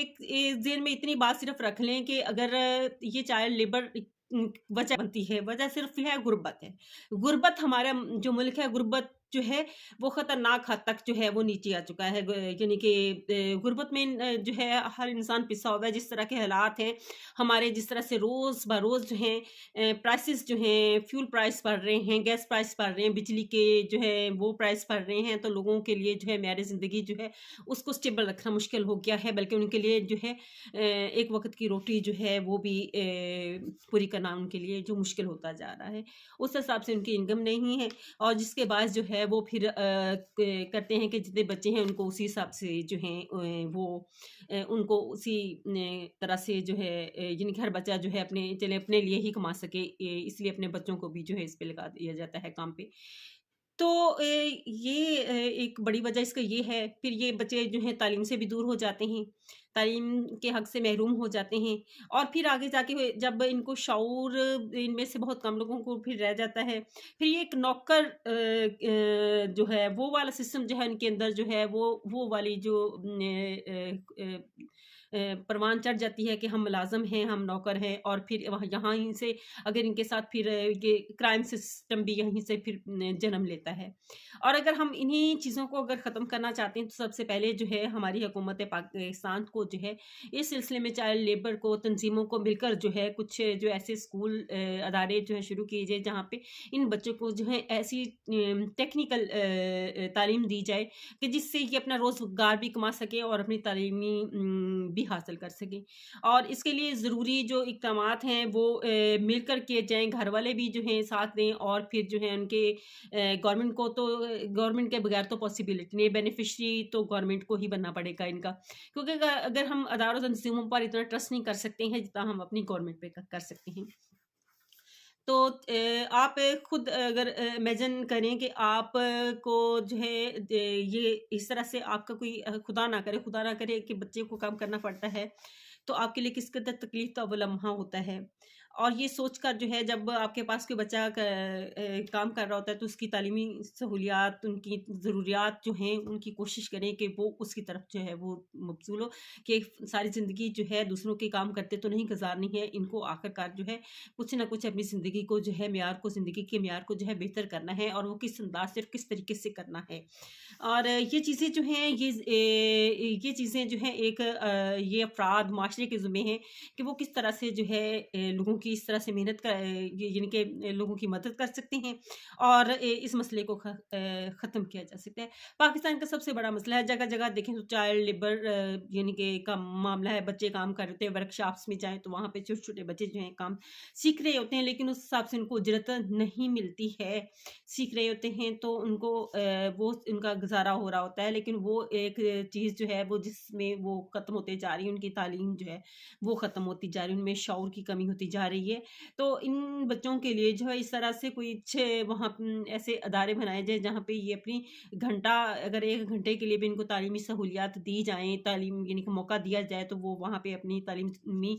एक ज़हन में इतनी बात सिर्फ़ रख लें कि अगर ये चाइल्ड लेबर वजह बनती है, वजह सिर्फ़ है गुर्बत है। गुर्बत हमारा जो मुल्क है, गुर्बत जो है वो ख़तरनाक हद तक जो है वो नीचे आ चुका है। यानी कि गुर्बत में जो है हर इंसान पिसा हुआ है। जिस तरह के हालात हैं हमारे, जिस तरह से रोज़ बरोज़ जो हैं प्राइसेस जो हैं, फ्यूल प्राइस बढ़ रहे हैं, गैस प्राइस बढ़ रहे हैं, बिजली के जो है वो प्राइस बढ़ रहे हैं, तो लोगों के लिए जो है मेरी ज़िंदगी जो है उसको स्टेबल रखना मुश्किल हो गया है। बल्कि उनके लिए जो है एक वक़्त की रोटी जो है वो भी पूरी करना उनके लिए जो मुश्किल होता जा रहा है। उस हिसाब से उनकी इनकम नहीं है और जिसके बाद जो है वो फिर करते हैं कि जितने बच्चे हैं उनको उसी हिसाब से जो हैं वो उनको उसी तरह से जो है यानी कि हर बच्चा जो है अपने चले अपने लिए ही कमा सके, इसलिए अपने बच्चों को भी जो है इस पे लगा दिया जाता है काम पे। तो ये एक बड़ी वजह इसका ये है, फिर ये बच्चे जो हैं तालीम से भी दूर हो जाते हैं, तालीम के हक से महरूम हो जाते हैं और फिर आगे जाके जब इनको शऊर इनमें से बहुत कम लोगों को फिर रह जाता है, फिर ये एक नौकर जो है वो वाला सिस्टम जो है उनके अंदर जो है वो वाली जो परवान चढ़ जाती है कि हम मुलाज़िम हैं, हम नौकर हैं और फिर वहाँ यहाँ ही से अगर इनके साथ फिर ये क्राइम सिस्टम भी यहीं से फिर जन्म लेता है। और अगर हम इन्हीं चीज़ों को अगर ख़त्म करना चाहते हैं तो सबसे पहले जो है हमारी हुकूमत पाकिस्तान को जो है इस सिलसिले में चाइल्ड लेबर को, तंज़ीमों को मिलकर जो है कुछ जो ऐसे स्कूल अदारे जो हैं शुरू किए जाए जहाँ पे इन बच्चों को जो है ऐसी टेक्निकल तालीम दी जाए कि जिससे ये अपना रोज़गार भी कमा सकें और अपनी तालीमी भी हासिल कर सकें। और इसके लिए ज़रूरी जो इक़दामात हैं वो मिलकर किए जाएँ, घर वाले भी जो हैं साथ दें और फिर जो है उनके गवर्नमेंट को तो गवर्नमेंट के बगैर तो पॉसिबिलिटी नहीं है, बेनिफिशियरी तो गवर्नमेंट को ही बनना पड़ेगा इनका। क्योंकि अगर हम अदारों तंज़ीमों पर इतना ट्रस्ट नहीं कर सकते हैं जितना हम अपनी गवर्नमेंट पे कर सकते हैं। तो आप खुद अगर इमेजिन करें कि आप को जो है ये इस तरह से आपका कोई खुदा ना करे कि बच्चे को काम करना पड़ता है, तो आपके लिए किस कदर तकलीफ़ का वो लम्हा होता है। और ये सोचकर जो है जब आपके पास कोई बच्चा काम कर रहा होता है तो उसकी तालीमी सहूलियात, उनकी ज़रूरियात जो हैं उनकी कोशिश करें कि वो उसकी तरफ जो है वो मबज़ूल हो कि सारी ज़िंदगी जो है दूसरों के काम करते तो नहीं गुज़ारनी है, इनको आखिरकार जो है कुछ ना कुछ अपनी ज़िंदगी को जो है ज़िंदगी के मेयार को जो है बेहतर करना है और वो किस अंदाज़ से और किस तरीके से करना है। और ये चीज़ें जो हैं ये चीज़ें जो हैं एक ये अफ़राद माशरे के ज़िम्मे हैं कि वो किस तरह से जो है लोगों की इस तरह से मेहनत यानी कि लोगों की मदद कर सकते हैं और इस मसले को ख़त्म किया जा सकता है। पाकिस्तान का सबसे बड़ा मसला है, जगह-जगह देखें तो चाइल्ड लेबर यानी कि का मामला है, बच्चे काम कर रहे होते हैं, वर्कशॉप्स में जाएँ तो वहाँ पे छोटे-छोटे बच्चे जो हैं काम सीख रहे होते हैं लेकिन उस हिसाब से उनको उजरत नहीं मिलती है। सीख रहे होते हैं तो उनको वो उनका गुज़ारा हो रहा होता है लेकिन वो एक चीज़ जो है वो जिसमें वो ख़त्म होते जा रही है, उनकी तालीम जो है वो ख़त्म होती जा रही है, उनमें शऊर की कमी होती जा रही है। तो इन बच्चों के लिए जो है इस तरह से कोई अच्छे वहाँ ऐसे अदारे बनाए जाएँ जहाँ पे ये अपनी घंटा अगर 1 घंटे के लिए भी इनको तालीमी सहूलियात दी जाएँ, तालीम यानी कि मौका दिया जाए तो वो वहाँ पे अपनी तालीमी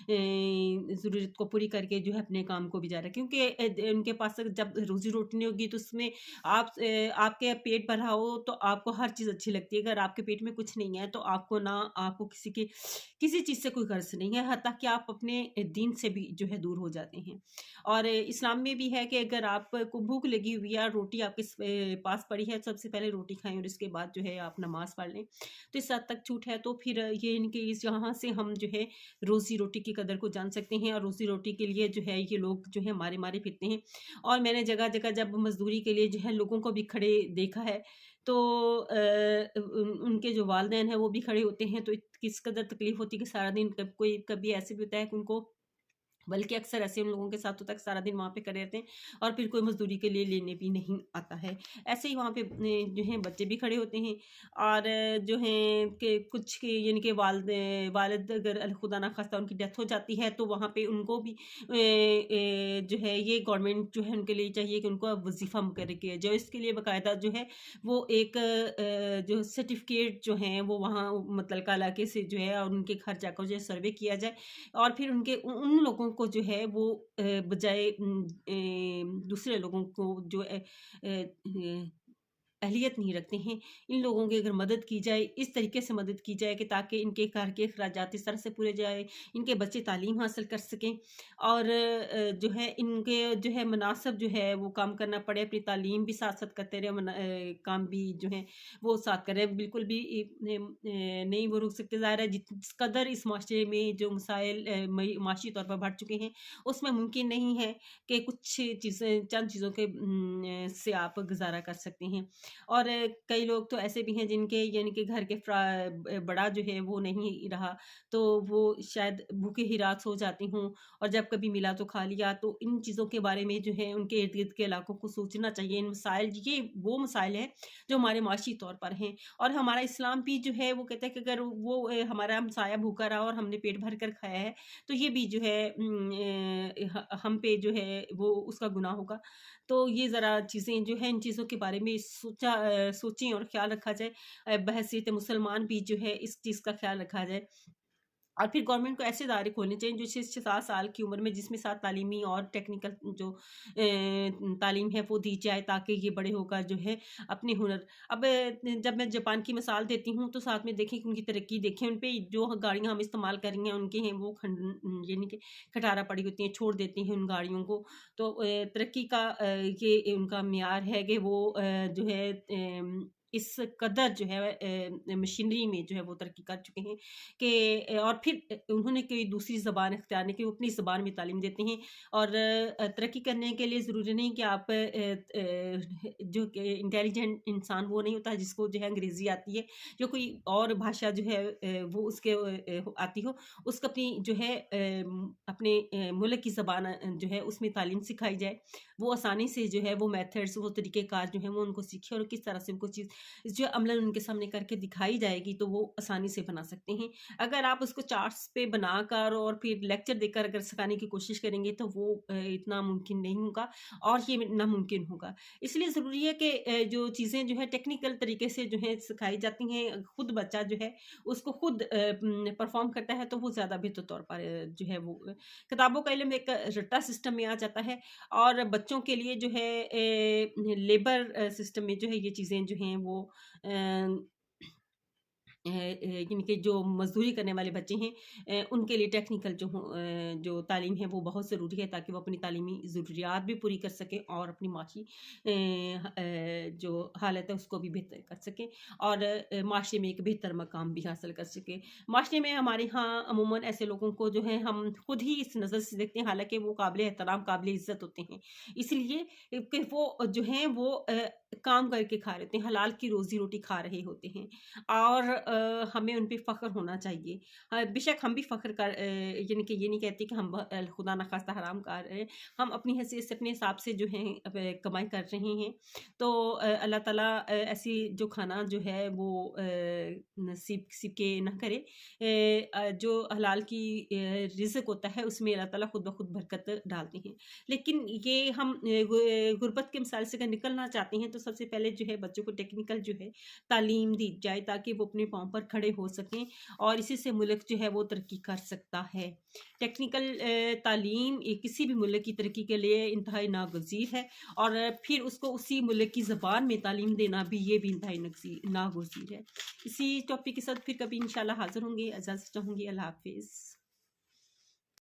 ज़रूरत को पूरी करके जो है अपने काम को भी जारी रखें। क्योंकि उनके पास जब रोज़ी-रोटी नहीं होगी तो उसमें आपके पेट भरा हो तो आपको हर चीज़ अच्छी लगती है। अगर आपके पेट में कुछ नहीं है तो आपको किसी चीज़ से कोई गर्ज़ नहीं है, हत्ता कि आप अपने दीन से भी जो है दूर हो जाते हैं। और इस्लाम में भी है कि अगर आपको भूख लगी हुई है, रोटी आपके पास पड़ी है, सबसे पहले रोटी खाएँ और इसके बाद जो है आप नमाज़ पढ़ लें। तो इस हद तक छूट है तो फिर ये इनके इस यहाँ से हम जो है रोज़ी-रोटी की कदर को जान सकते हैं और रोज़ी-रोटी के लिए जो है ये लोग जो है मारे-मारे फिरते हैं। और मैंने जगह-जगह जब मज़दूरी के लिए जो है लोगों को भी खड़े देखा है, तो उनके जो वालिदैन हैं वो भी खड़े होते हैं, तो किस कदर तकलीफ़ होती है कि सारा दिन कभी ऐसे भी होता है कि उनको बल्कि अक्सर ऐसे उन लोगों के साथ होता है कि सारा दिन वहाँ पे खड़े रहते हैं और फिर कोई मज़दूरी के लिए लेने भी नहीं आता है। ऐसे ही वहाँ पे जो हैं बच्चे भी खड़े होते हैं और जो हैं कि कुछ के यानी कि वालिद अगर खुदा ना ख़ास्ता उनकी डेथ हो जाती है तो वहाँ पे उनको भी जो है ये गवर्नमेंट जो है उनके लिए चाहिए कि उनको वज़ीफ़ा मुकर्रर किया जाए। इसके लिए बाकायदा जो है वो एक जो सर्टिफ़िकेट जो हैं वो वहाँ मुतल्लिका इलाके से जो है और उनके घर जाकर जो है सर्वे किया जाए और फिर उनके उन लोगों को जो है वो बजाय दूसरे लोगों को जो اہلیت نہیں رکھتے ہیں، ان لوگوں کی اگر مدد کی جائے، اس طریقے سے مدد کی جائے کہ تاکہ ان کے گھر کے اخراجات اس طرح سے پورے جائے، ان کے بچے تعلیم حاصل کر سکیں، اور جو ہے ان کے جو ہے مناسب جو ہے وہ کام کرنا پڑے، اپنی تعلیم بھی ساتھ ساتھ کرتے رہے، کام بھی جو ہے وہ ساتھ کرے، بالکل بھی نہیں وہ رک سکتے۔ ظاہر ہے جس قدر اس معاشرے میں جو مسائل معاشی طور پر بڑھ چکے ہیں، اس میں ممکن نہیں ہے کہ کچھ چیزیں چند چیزوں کے سے آپ گزارا کر سکتے ہیں، اور کئی لوگ تو ایسے بھی ہیں جن کے یعنی کہ گھر کے بڑا جو ہے وہ نہیں رہا، تو وہ شاید بھوکے ہی رات سو جاتی ہوں، اور جب کبھی ملا تو کھا لیا۔ تو ان چیزوں کے بارے میں جو ہے ان کے ارد گرد کے علاقوں کو سوچنا چاہیے۔ ان مسائل، یہ وہ مسائل ہیں جو ہمارے معاشی طور پر ہیں، اور ہمارا اسلام بھی جو ہے وہ کہتا ہے کہ اگر وہ ہمارا ہمسایہ بھوکا رہا اور ہم نے پیٹ بھر کر کھایا ہے تو یہ بھی جو ہے ہم پہ جو ہے وہ اس کا گناہ ہوگا۔ تو یہ ذرا چیزیں جو ہیں، ان چیزوں کے بارے میں سوچیں اور خیال رکھا جائے، بحیثیت مسلمان بھی جو ہے اس چیز کا خیال رکھا جائے۔ اور پھر گورنمنٹ کو ایسے ادارے کھولنے چاہیے جو 6-7 سال کی عمر میں، جس میں ساتھ تعلیمی اور ٹیکنیکل جو تعلیم ہے وہ دی جائے، تاکہ یہ بڑے ہو کر جو ہے اپنے ہنر، اب جب میں جاپان کی مثال دیتی ہوں تو ساتھ میں دیکھیں کہ ان کی ترقی دیکھیں، ان پہ جو گاڑیاں ہم استعمال کر رہی ہیں ان کے ہیں وہ یعنی کہ کھٹارا پڑی ہوتی ہیں، چھوڑ دیتی ہیں ان گاڑیوں کو۔ تو ترقی کا یہ ان کا معیار ہے کہ وہ جو ہے اس قدر جو ہے مشینری میں جو ہے وہ ترقی کر چکے ہیں کہ اور پھر انہوں نے کوئی دوسری زبان اختیار نہیں کی، وہ اپنی زبان میں تعلیم دیتے ہیں، اور ترقی کرنے کے لیے ضروری نہیں کہ آپ جو کہ انٹیلیجنٹ انسان وہ نہیں ہوتا جس کو جو ہے انگریزی آتی ہے، جو کوئی اور بھاشا جو ہے وہ اس کے آتی ہو، اس کو اپنی جو ہے اپنے ملک کی زبان جو ہے اس میں تعلیم سکھائی جائے، وہ آسانی سے جو ہے وہ میتھڈس، وہ طریقہ کار جو ہیں وہ ان کو سیکھے، اور کس طرح سے ان کو چیز جو عملاً ان کے سامنے کر کے دکھائی جائے گی تو وہ آسانی سے بنا سکتے ہیں۔ اگر آپ اس کو چارٹس پہ بنا کر اور پھر لیکچر دے کر اگر سکھانے کی کوشش کریں گے تو وہ اتنا ممکن نہیں ہوگا، اور یہ ناممکن ہوگا۔ اس لیے ضروری ہے کہ جو چیزیں جو ہے ٹیکنیکل طریقے سے جو ہے سکھائی جاتی ہیں، خود بچہ جو ہے اس کو خود پرفارم کرتا ہے تو وہ زیادہ بہتر طور پر جو ہے وہ کتابوں کا علم ایک رٹا سسٹم میں آ جاتا ہے، اور بچوں کے لیے جو ہے لیبر سسٹم میں جو ہے یہ چیزیں جو ہیں وہ یعنی کہ جو مزدوری کرنے والے بچے ہیں ان کے لیے ٹیکنیکل جو تعلیم ہے وہ بہت ضروری ہے، تاکہ وہ اپنی تعلیمی ضروریات بھی پوری کر سکیں اور اپنی معاشی جو حالت ہے اس کو بھی بہتر کر سکیں، اور معاشرے میں ایک بہتر مقام بھی حاصل کر سکیں۔ معاشرے میں ہمارے ہاں عموماً ایسے لوگوں کو جو ہے ہم خود ہی اس نظر سے دیکھتے ہیں، حالانکہ وہ قابل احترام، قابل عزت ہوتے ہیں، اس لیے کہ وہ جو ہیں وہ کام کر کے کھا رہے ہیں، حلال کی روزی روٹی کھا رہے ہوتے ہیں، اور ہمیں ان پہ فخر ہونا چاہیے۔ بے شک ہم بھی فخر یعنی کہ یہ نہیں کہتے کہ ہم خدا نخواستہ حرام کر رہے ہیں، ہم اپنی حیثیت سے اپنے حساب سے جو ہیں کمائی کر رہے ہیں، تو اللہ تعالیٰ ایسی جو کھانا جو ہے وہ نصیب کسی کے نہ کرے۔ جو حلال کی رزق ہوتا ہے اس میں اللہ تعالیٰ خود بخود برکت ڈالتے ہیں، لیکن یہ ہم غربت کے مسائل سے اگر نکلنا چاہتے ہیں تو سب سے پہلے جو ہے بچوں کو ٹیکنیکل جو ہے تعلیم دی جائے، تاکہ وہ اپنے پاؤں پر کھڑے ہو سکیں، اور اسی سے ملک جو ہے وہ ترقی کر سکتا ہے۔ ٹیکنیکل تعلیم کسی بھی ملک کی ترقی کے لیے انتہائی ناگزیر ہے، اور پھر اس کو اسی ملک کی زبان میں تعلیم دینا بھی یہ بھی انتہائی ناگزیر ہے۔ اسی ٹاپک کے ساتھ پھر کبھی انشاءاللہ حاضر ہوں گے، اجازت چاہوں گی، اللہ حافظ۔